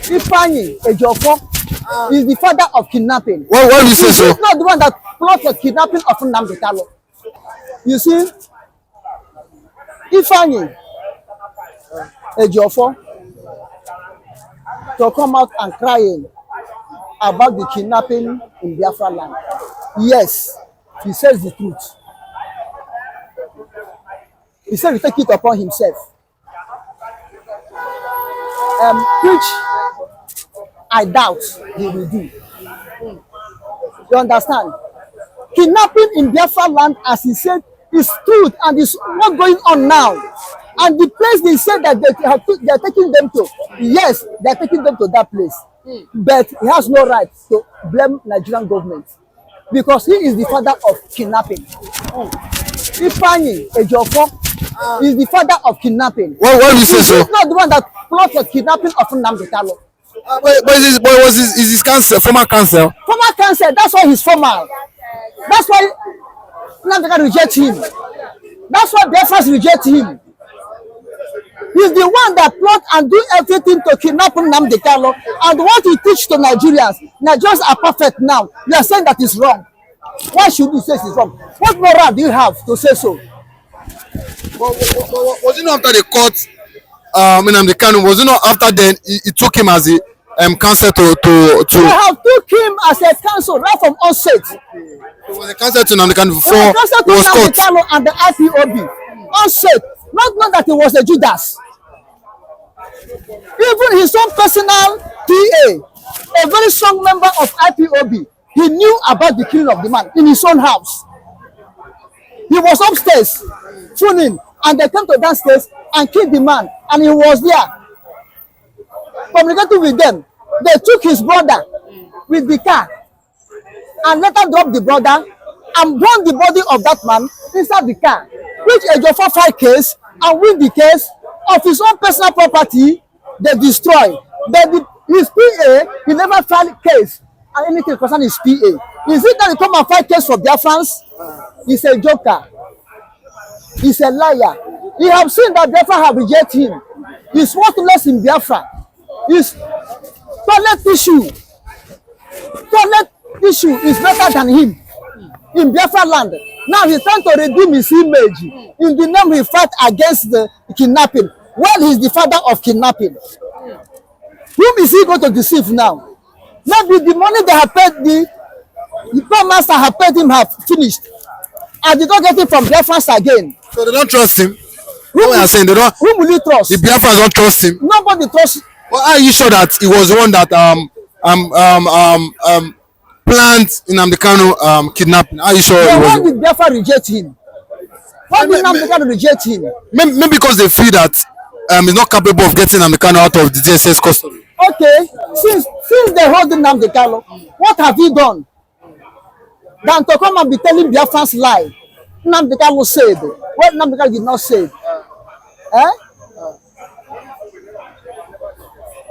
Ifeanyi Ejiofor is the father of kidnapping. Why do you say so? He's not the one that plotted the kidnapping of Nnamdi. You see, Ifeanyi Ejiofor to come out and crying about the kidnapping in Biafra land. Yes, he says the truth. He said he take it upon himself. Which I doubt he will do. You understand? Kidnapping in Biafra land, as he said, is truth and is not going on now. And the place they said that they are taking them to, yes, they are taking them to that place. But he has no right to blame Nigerian government because he is the father of kidnapping. Ifeanyi Ejiofor is the father of kidnapping. Why do you say so? He's not the one that plotted the kidnapping of Nnamdi. But is his counsel, former counsel? Former counsel, that's why he's formal. That's why Nnamdi reject him. That's why Biafrans reject him. He's the one that plot and do everything to kidnap Nnamdi. And what he teach to Nigerians, Nigerians are perfect now. You are saying that is wrong. Why should you say it's wrong? What moral do you have to say so? Was it not after the court, Nnamdikanu, was it not after then he took him as a counsel to They have took him as a counsel right from onset. It was a counsel to Nnamdikanu before he was caught. And the IPOB. Onset. Not that he was a Judas. Even his own personal PA, a very strong member of IPOB, he knew about the killing of the man in his own house. He was upstairs, tuning, and they came to downstairs and killed the man, and he was there. Communicating with them, they took his brother with the car and later dropped the brother and burned the body of that man inside the car, which Ejiofor filed case and win the case of his own personal property. They destroy. But his PA, he never filed case and anything concerning his PA. Is it that he come and fight case for Biafrans? He's a joker. He's a liar. You have seen that Biafra have rejected him. He's worthless in Biafra. His toilet tissue is better than him in Biafra land. Now he's trying to redeem his image in the name he fight against the kidnapping. Well, he's the father of kidnapping. Whom is he going to deceive now? Maybe the money they have paid, the poor master have paid him have finished. And they don't get it from Biafrans again. So they don't trust him? Whom will you trust? The Biafrans don't trust him? Nobody trusts. Well, are you sure that he was the one that planned Nnamdikanu kidnapping? Are you sure? Why did Biafra reject him? Why did Nnamdikanu reject him? Maybe because they feel that he's not capable of getting Nnamdikanu out of the DSS custody. Okay, since they hold Nnamdikanu, what have you done? Than to come and be telling Biafrans lie. Nnamdikanu said what Nnamdikanu did not say.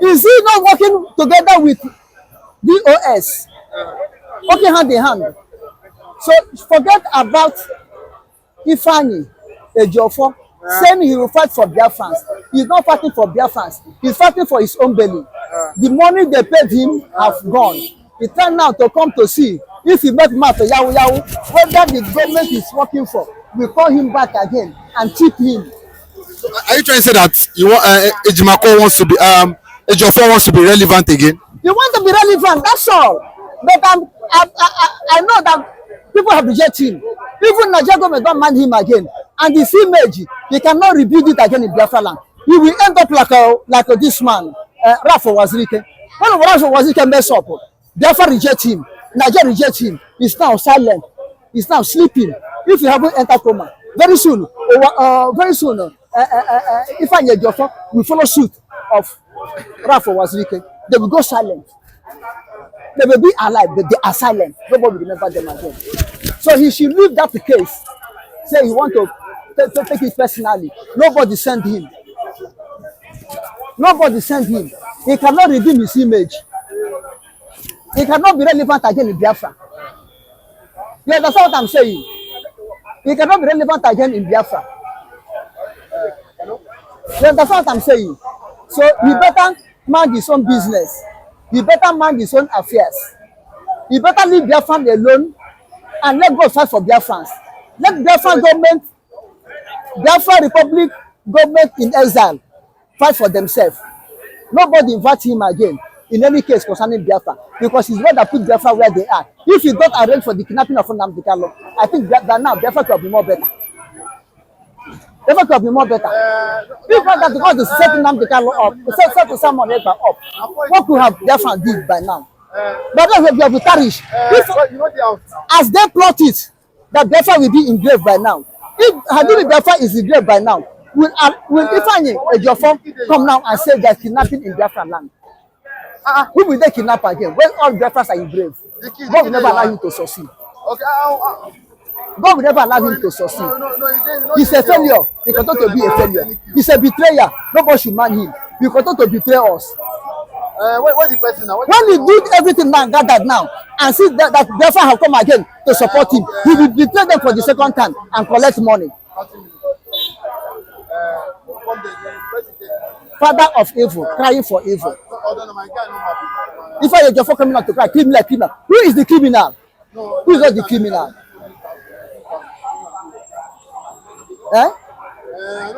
Is he not working together with DOS? Working hand in hand. So forget about Ifeanyi Ejiofor saying he will fight for Biafrans. He's not fighting for Biafrans. He's fighting for his own belly. The money they paid him have gone. He turned now to come to see if he make math to Yahoo whether the government is working for will call him back again and tip him. So are you trying to say that you want Ejimako wants to be Ejiofor wants to be relevant again? You want to be relevant, that's all. But I know that people have rejected him. Even Nigerian government don't mind him again. And his image, he cannot rebuild it again in Biafra land. He will end up like this man, Rafa Wazirike. When Rafa Wazirike mess up, Biafra reject him. Nigeria reject him. He's now silent. He's now sleeping. If you haven't entered coma, very soon, Ifeanyi Ejiofor will follow suit of Rafa Wazirike. They will go silent. They will be alive, but they are silent. Nobody will remember them again. So he should leave that case. Say he want to take it personally. Nobody send him. Nobody send him. He cannot redeem his image. He cannot be relevant again in Biafra. You understand what I'm saying? He cannot be relevant again in Biafra. You understand what I'm saying? So he better mind his own business. He better mind his own affairs. He better leave Biafran alone and let God fight for Biafrans. Let Biafran government, Biafra Republic government in exile fight for themselves. Nobody invite him again in any case concerning Biafra, because he's rather put Biafra where they are. If he got arranged for the kidnapping of Nnamdikanu, I think that now Biafra could have been more better. Biafra could have been more better. If not that God is setting Nnamdikanu up, set someone else up, what could have Biafra did by now? But that's what we perish. As they plot it, that Biafra will be in grave by now. If Hadiri Biafra is in grave by now, will Ifeanyi Ejiofor come now and say there's kidnapping in Biafra land? Who will they kidnap again when all Biafras are in grave? God will never allow him to succeed. Okay, God will never allow him to succeed. He's a failure. He continue to be a failure. He's a betrayer. Nobody should man him. He continue to betray us. what the person now? When he did everything now, gathered now, and see that Biafra have come again to support him, he will betray them for the second time and collect money. Father of evil, crying for evil. If I just for coming out to cry, criminal. Who is the criminal? Who is not the criminal? Eh?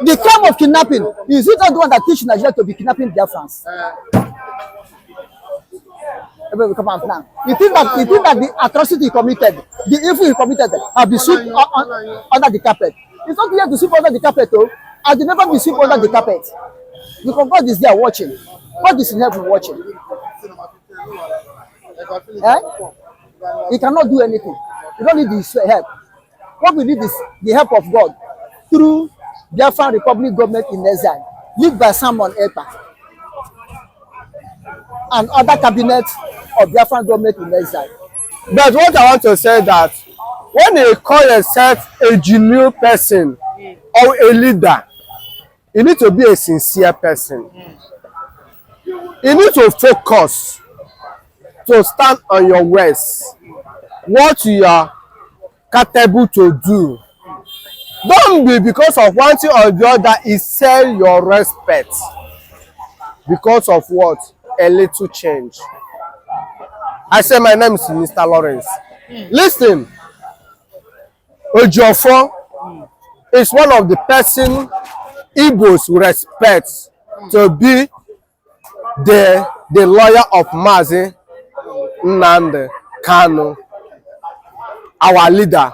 The crime of kidnapping, is it not the one that teach Nigeria to be kidnapping Biafrans? Everybody come out now. You think that the atrocity he committed, the evil he committed, have been swept under the carpet? It's not here to sweep under the carpet, though. And they never be swept under the carpet. Because God is there watching. God is in heaven watching. Eh? He cannot do anything. You don't need his help. What we need is the help of God through Biafran Republic government in exile, led by Simon Ekpa and other cabinets of Biafran government in exile. But what I want to say that when you call yourself a genuine person or a leader, you need to be a sincere person. You need to focus, to stand on your words, what you are capable to do. Don't be because of one thing or the other is sell your respect because of what? A little change. I say my name is Mr. Lawrence. Listen, Ejiofor is one of the person Igbos respect to be the lawyer of Mazi Nnamdi Kanu, our leader,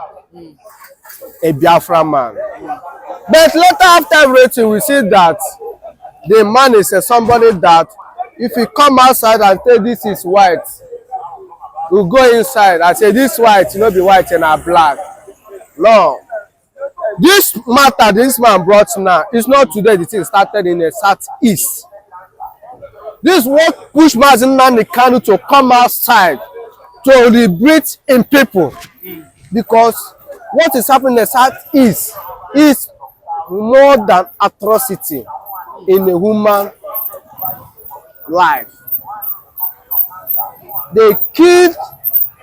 a Biafra man. But later after everything, we see that the man is somebody that if he come outside and say this is white, we go inside and say this white, you know, be white and are black. No. This matter this man brought now is not today. The thing started in the southeast. This is what pushed Mazi Nnamdi Kanu to come outside to liberate in people, because what is happening in the southeast is more than atrocity in a human life. They killed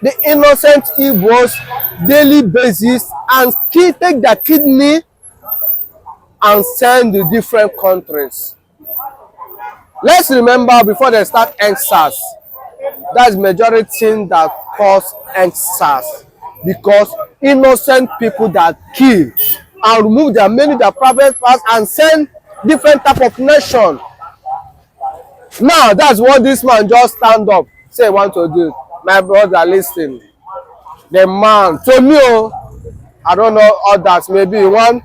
the innocent Igbos daily basis and take their kidney and send to different countries. Let's remember before they start NSAS, that's majority thing that cause NSAS, because innocent people that kill and remove their money, their private parts and send different type of nation. Now that's what this man just stand up say want to do. My brother, listen. The man to me, I don't know others, maybe one,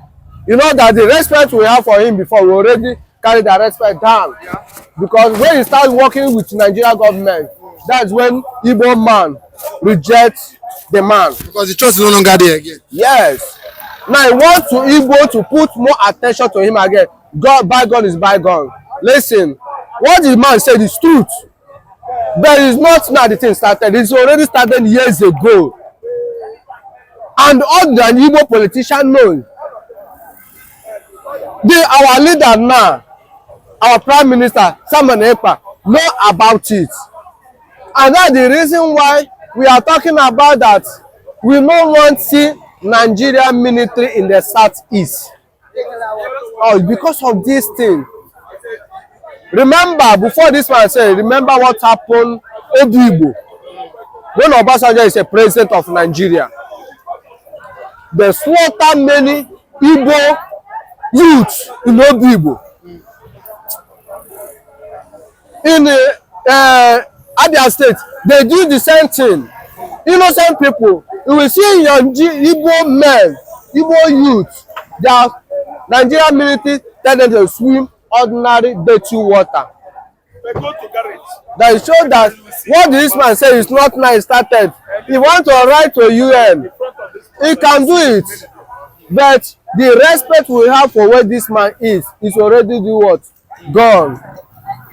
you know that the respect we have for him before, we already carry the respect down. Because when he starts working with Nigerian government, that's when Igbo man rejects the man. Because the trust is no longer there again. Yes. Now he wants to Igbo to put more attention to him again. God, bygone is bygone. Listen, what the man said is truth. But it's not now the thing started. It's already started years ago. And all the Igbo politicians know. Our leader now, our Prime Minister, Simon Ekpa, know about it. And that's the reason why we are talking about that. We don't want to see Nigerian military in the southeast. Oh, because of this thing. Remember, before this man said, remember what happened Igbo when Obasanjo is a president of Nigeria. They slaughter many Igbo youths in Igbo. In Abia State, they do the same thing. Innocent people, you will see young Igbo men, Igbo youth, their Nigerian military tell them to swim ordinary dirty water. They go to garage. That shows that what this man said is not now started. He wants to write to UN. He can do it. But the respect we have for where this man is already do what? Gone.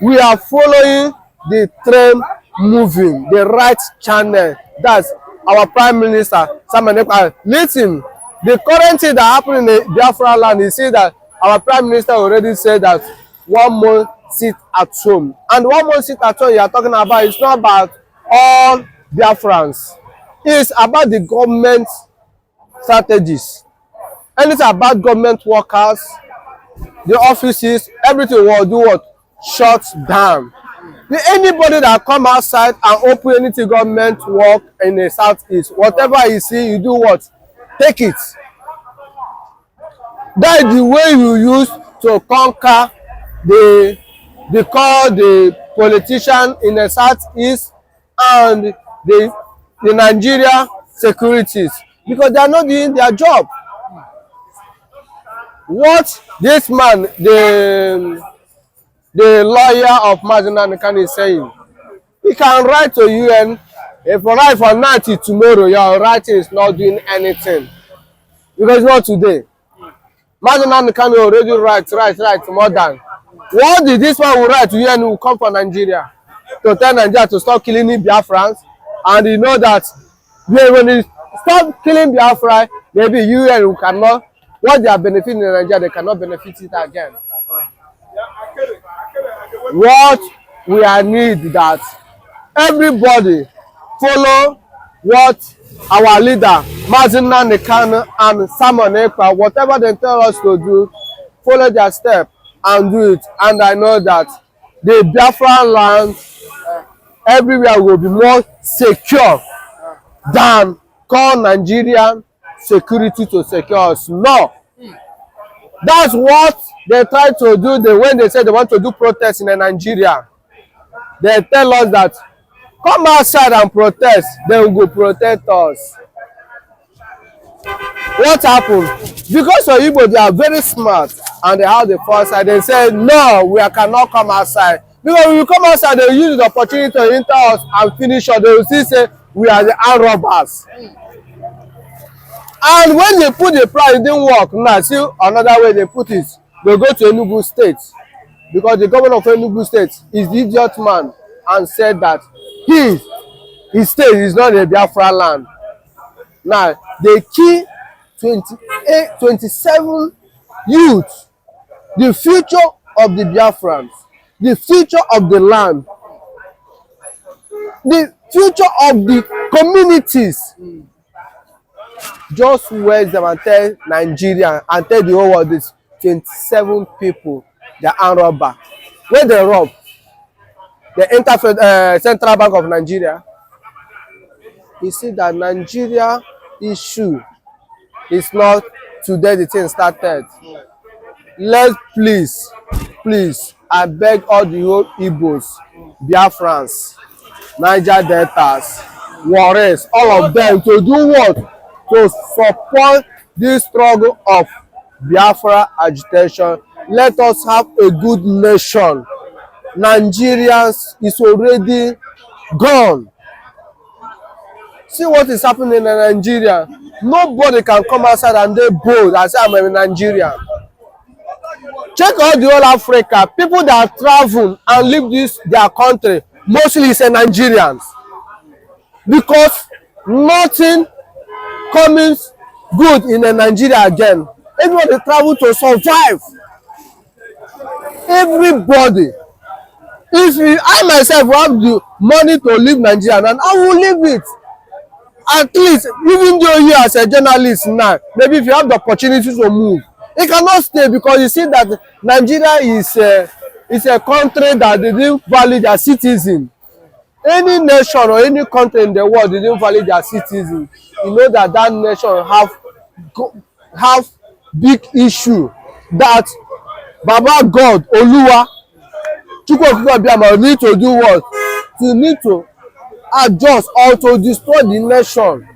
We are following the train moving, the right channel. That's our Prime Minister, Simon Ekpa. Listen, the current thing that happened in the Biafra land is that our Prime Minister already said that 1 month sit at home. And 1 month sit at home you are talking about is not about all Biafrans. It's about the government strategies. Anything about government workers, the offices, everything will do what? Shut down. Anybody that come outside and open anything government work in the southeast, whatever you see, you do what? Take it. That is the way you use to conquer the politician in the southeast and the Nigeria securities, because they are not doing their job. What this man, the lawyer of Nnamdikanu is saying, he can write to UN. If you write for 90 tomorrow, your writing is not doing anything, because it's not today. Nnamdikanu already write more than. What did this man will write to UN who come from Nigeria to tell Nigeria to stop killing Biafrans? And you know that when they stop killing Biafra, maybe UN who cannot, what they are benefiting in Nigeria, they cannot benefit it again. What we need that everybody follow what our leader, Nnamdikanu and Simon Ekpa, whatever they tell us to do, follow their step and do it. And I know that the Biafra land everywhere will be more secure than call Nigerian security to secure us. No. That's what they try to do when they say they want to do protests in Nigeria. They tell us that come outside and protest, they will go protect us. What happened? Because of Igbo, they are very smart and they have the foresight. They say, no, we cannot come outside. Because when we come outside, they use the opportunity to enter us and finish us. They will still say, we are the armed robbers. And when they put the price, it didn't work. Now, see another way they put it. They go to Enugu State. Because the governor of Enugu State is the idiot man and said that his state is not a Biafra land. Now, they kill 27 youths, the future of the Biafrans, the future of the land, the future of the communities. Just waste them and tell Nigeria and tell the whole world this 27 people, they are armed robber. Where they rob? The Central Bank of Nigeria. You see that Nigeria issue is not today the thing started. Let's please, I beg all the whole Igbos, Biafrans, Niger Deltas, Warriors, all of them to do what? To support this struggle of Biafra agitation. Let us have a good nation. Nigerians is already gone. See what is happening in Nigeria. Nobody can come outside and they bold and say I'm a Nigerian. Check out the whole Africa. People that travel and leave their country mostly is Nigerians. Because nothing coming good in Nigeria again. Everybody travel to survive. Everybody. If I myself have the money to leave Nigeria, and I will leave it. At least, even though you as a journalist now, maybe if you have the opportunity to move, you cannot stay because you see that Nigeria It's a country that didn't value their citizens. Any nation or any country in the world didn't value their citizens. You know that that nation have big issue that Baba God, Oluwa, Chukwu need to do what? To need to adjust or to destroy the nation.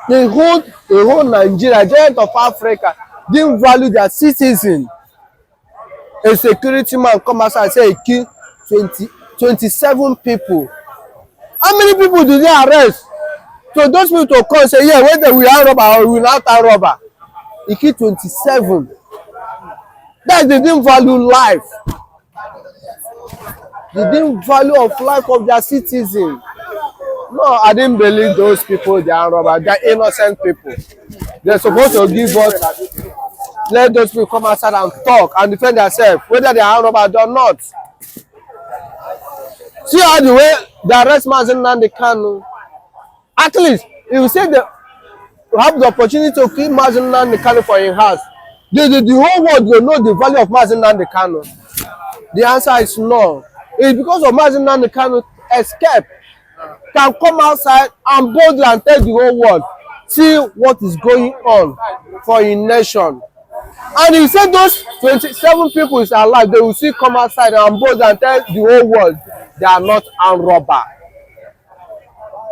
The whole Nigeria, giant of Africa, didn't value their citizens. A security man come outside and say he killed 27 people. How many people did they arrest? So those people to come say, yeah, whether we are robber or we not are robber. He killed 27. That they didn't value life. They didn't value of life of their citizens. No, I didn't believe those people, they are robbers. They are innocent people. They're supposed to give us, let those people come outside and talk and defend themselves, whether they are robbers or not. See how the way they arrest Nnamdikanu. At least, if you say they have the opportunity to kill Nnamdikanu for his house, the whole world will know the value of Nnamdikanu. The answer is no. It's because of Nnamdikanu escape. Can come outside and boldly and tell the whole world, see what is going on for a nation. And if say those 27 people is alive, they will still come outside and boldly and tell the whole world they are not armed robber.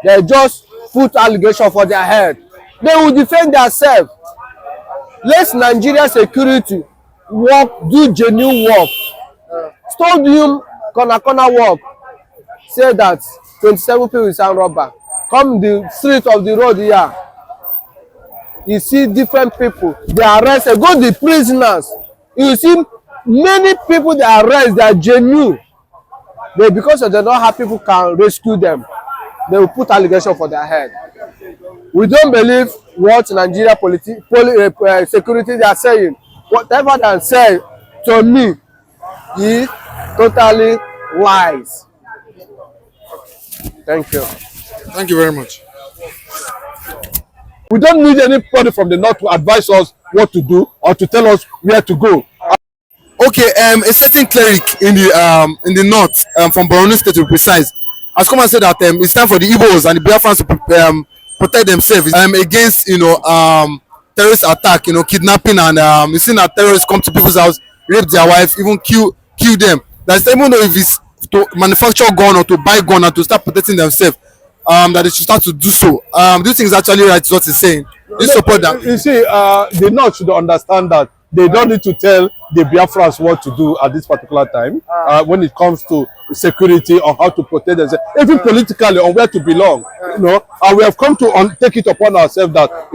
They just put allegation for their head. They will defend themselves. Let Nigeria security work, do genuine work. Stop doing corner work. Say that 27 people is armed robber. Come the street of the road here. You see different people. They arrest, they go the prisoners. You see many people they arrest, they are genuine. They, because they don't have people can rescue them, they will put allegation for their head. We don't believe what Nigeria security they are saying. Whatever they say to me is totally lies. Thank you. Thank you very much. We don't need anybody from the north to advise us what to do or to tell us where to go. Okay, a certain cleric in the north, from Borno State to be precise, has come and said that it's time for the Igbos and the Biafrans to protect themselves against terrorist attack, kidnapping, and you see that terrorists come to people's house, rape their wife, even kill them. That's even though if it's to manufacture gun or to buy gun and to start protecting themselves, that they should start to do so. Do you think it's actually right what he's saying? Do you support that? You see, the North should understand that they don't need to tell the Biafrans what to do at this particular time when it comes to security or how to protect themselves, even politically on where to belong. And we have come to take it upon ourselves that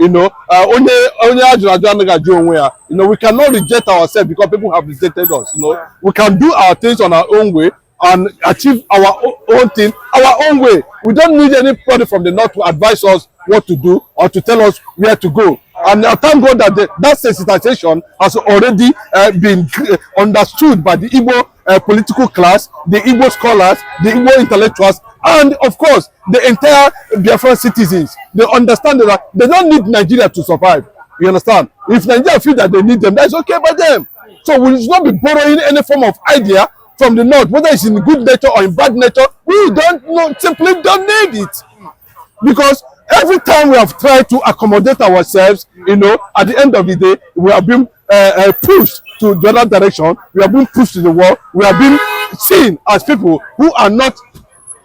we cannot reject ourselves because people have rejected us. We can do our things on our own way and achieve our own thing our own way. We don't need anybody from the north to advise us what to do or to tell us where to go. And thank God that that sensitization has already been understood by the Igbo political class, the Igbo scholars, the Igbo intellectuals, and of course the entire Biafran citizens. They understand that they don't need Nigeria to survive. You understand? If Nigeria feel that they need them, that's okay by them. So we should not be borrowing any form of idea from the north, whether it's in good nature or in bad nature. We simply don't need it, because every time we have tried to accommodate ourselves, at the end of the day, we have been pushed to the other direction. We have been pushed to the wall. We have been seen as people who are not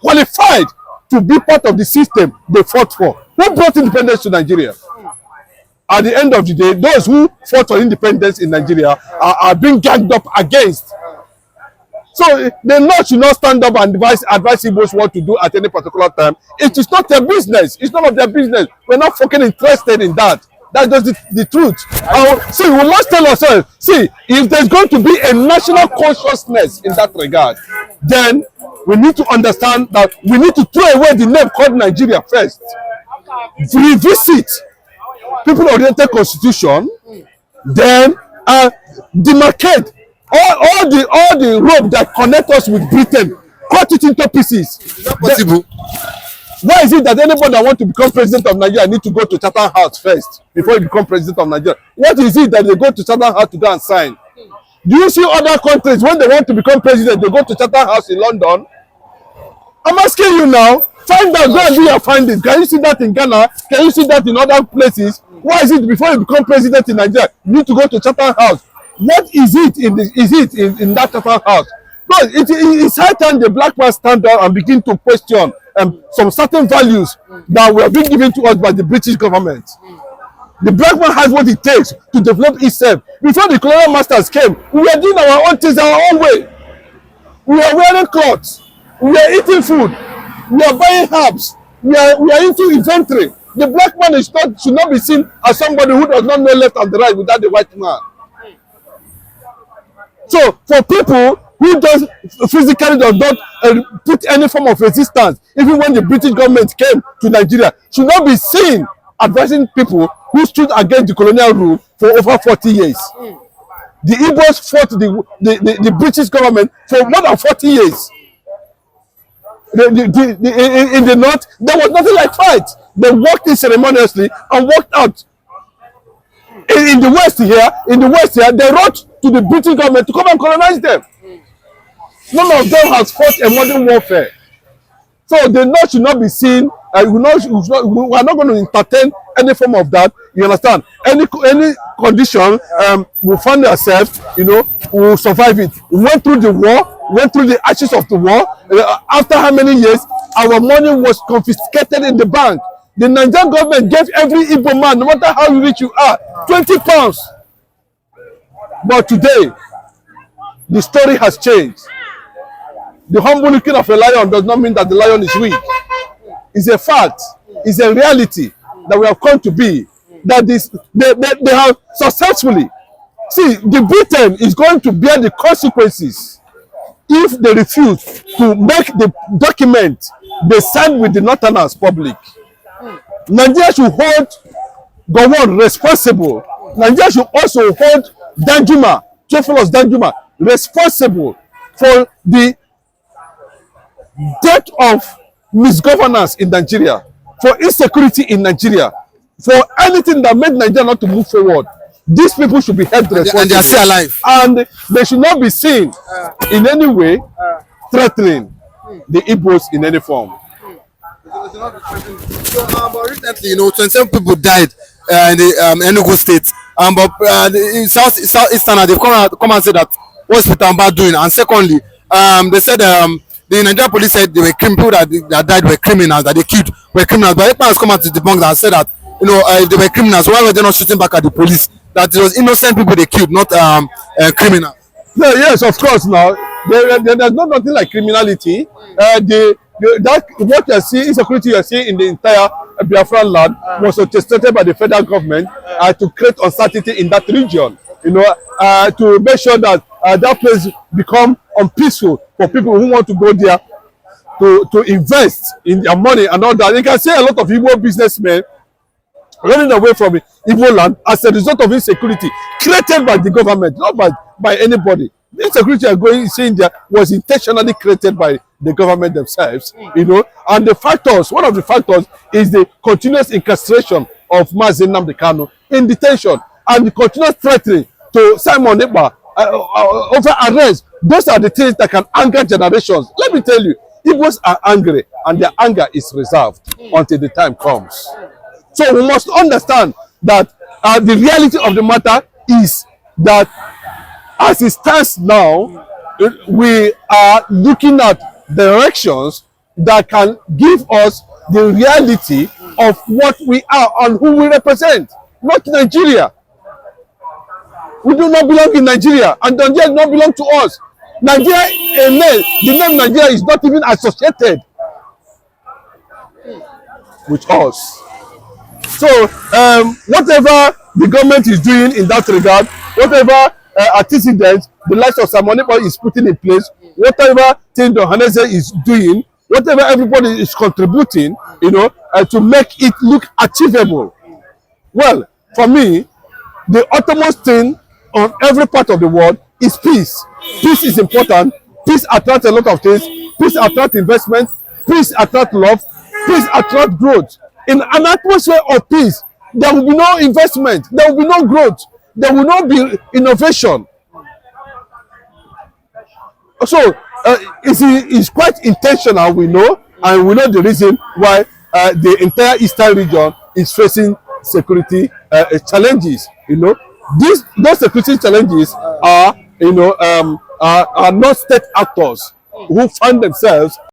qualified to be part of the system they fought for. Who brought independence to Nigeria? At the end of the day, those who fought for independence in Nigeria are being ganged up against. So the North should not stand up and advise Igbos what to do at any particular time. It is not their business. It's none of their business. We're not fucking interested in that. That's just the truth. See, we must tell ourselves, see, if there's going to be a national consciousness in that regard, then we need to understand that we need to throw away the name called Nigeria first. Revisit people-oriented constitution, then demarcate all the rope that connect us with Britain, cut it into pieces. Is that possible? Why is it that anybody that want to become president of Nigeria need to go to Chatham House first before you become president of Nigeria? What is it that they go to Chatham House to go and sign? Do you see other countries when they want to become president, they go to Chatham House in London? I'm asking you now. Find out, go and do your findings. Can you see that in Ghana? Can you see that in other places? Why is it before you become president in Nigeria, you need to go to Chatham House? What is it in that Chatham House? No, it's high time the black man stand down and begin to question some certain values that were being given to us by the British government. The black man has what it takes to develop itself. Before the colonial masters came, we were doing our own things our own way. We are wearing clothes. We are eating food. We are buying herbs. We are into inventory. The black man should not be seen as somebody who does not know left and the right without the white man. So for people who physically does not put any form of resistance, even when the British government came to Nigeria, should not be seen advising people who stood against the colonial rule for over 40 years. The Igbos fought the British government for more than 40 years. In the north, there was nothing like fight. They walked in ceremoniously and walked out. In the west here, they wrote to the British government to come and colonize them. None of them has fought a modern warfare. So the north should not be seen. We are not going to entertain any form of that. You understand? Any condition, we find ourselves, we will survive it. We went through the war, went through the ashes of the war. After how many years, our money was confiscated in the bank. The Nigerian government gave every Igbo man, no matter how rich you are, 20 pounds. But today, the story has changed. The humble looking of a lion does not mean that the lion is weak. It's a fact. It's a reality that we have come to be. That they have successfully. See, the Britain is going to bear the consequences if they refuse to make the document they signed with the Northerners public. Nigeria should hold Gowon responsible. Nigeria should also hold Danjuma, Theophilus Danjuma, responsible for the death of misgovernance in Nigeria, for insecurity in Nigeria, for anything that made Nigeria not to move forward. These people should be held responsible. And they are still alive. And they should not be seen in any way threatening the Igbos in any form. So, but recently, 27 people died in the Enugu state. But in Southeastern, they've come and said that what's Peter Nnamdi doing? And secondly, they said the Nigerian police said they were people that died were criminals, that they killed were criminals. But ekpa has come out to debunk that and said that they were criminals. Why were they not shooting back at the police? That it was innocent people they killed, not criminals. No, yes, of course. Now there's nothing like criminality. What you are seeing, insecurity you are seeing in the entire Biafran land was orchestrated by the federal government to create uncertainty in that region. To make sure that that place become unpeaceful for people who want to go there to invest in their money and all that. You can see a lot of Igbo businessmen running away from Igbo land as a result of insecurity created by the government, not by anybody. The insecurity you are seeing there was intentionally created by the government themselves, and one of the factors is the continuous incarceration of Nnamdikanu in detention and the continuous threatening to Simon Ekpa over arrest. Those are the things that can anger generations. Let me tell you, Igbos are angry and their anger is reserved until the time comes. So we must understand that the reality of the matter is that as it stands now, we are looking at directions that can give us the reality of what we are and who we represent, not Nigeria. We do not belong in Nigeria, and Nigeria does not belong to us. Nigeria, the name Nigeria is not even associated with us. So, whatever the government is doing in that regard, whatever antecedents the likes of Simon Ekpa is putting in place, whatever thing the Hanese is doing, whatever everybody is contributing, to make it look achievable. Well, for me, the utmost thing on every part of the world is peace. Peace is important. Peace attracts a lot of things. Peace attracts investment. Peace attracts love. Peace attracts growth. In an atmosphere of peace, there will be no investment. There will be no growth. There will not be innovation. So it's quite intentional, we know, and we know the reason why the entire eastern region is facing security challenges. You know, those security challenges are, are not state actors who find themselves